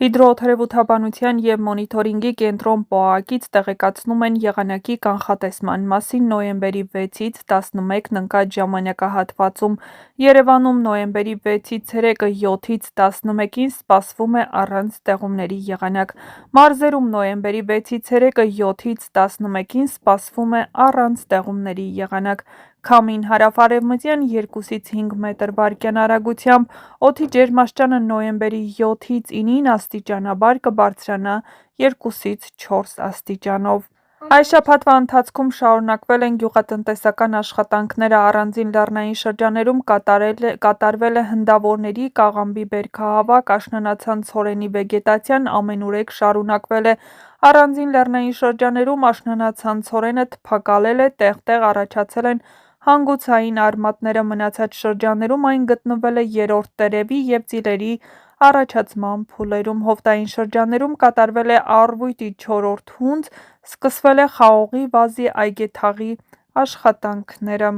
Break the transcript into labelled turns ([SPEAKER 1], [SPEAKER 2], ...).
[SPEAKER 1] Հիդրոօդերևութաբանության և մոնիթորինգի կենտրոն ՊՕԱԿ-ից տեղեկացնում են եղանակի կանխատեսման մասին նոյեմբերի 6-ից 11-ն ընկած ժամանակահատվածում։ Երևանում նոյեմբերի 6-ից ցերեկը 7-ից 11-ին սպասվում է առանց ձեղումների եղանակ։ Մարզերում նոյեմբերի 6-ից ցերեկը 7-ից 11-ին սպասվում է առանց ձեղումների եղանակ։ Քամին հարավ-արևմտյան 2-ից 5 մետր/վայրկյան արագությամբ, օդի ջերմաստիճանը նոյեմբերի 7-ից 9-ին աստիճանաբար կբարձրանա 2-ից 4 աստիճանով։ Այս շաբաթվա ընթացքում շարունակվել են գյուղատնտեսական աշխատանքները։ Առանձին լեռնային շրջաներում կատարվել է հնդավորների, կաղամբի բերքահավաք, աշնանացան ցորենի վեգետացիան ամենուրեք շարունակվել է։ Առանձին լեռնային շրջաներում աշնանացան ցորենը թփակալել է, տեղ-տեղ առաջացել են հանգուցային արմատները, մնացած շրջաններում այն գտնվել է երրորդ տերևի և ծիլերի առաջացման փուլերում։ Հովտային շրջաներում կատարվել է առվույտի 4-րդ հունձ, սկսվել է խաղողի վազի այգեթաղի աշխատանքները։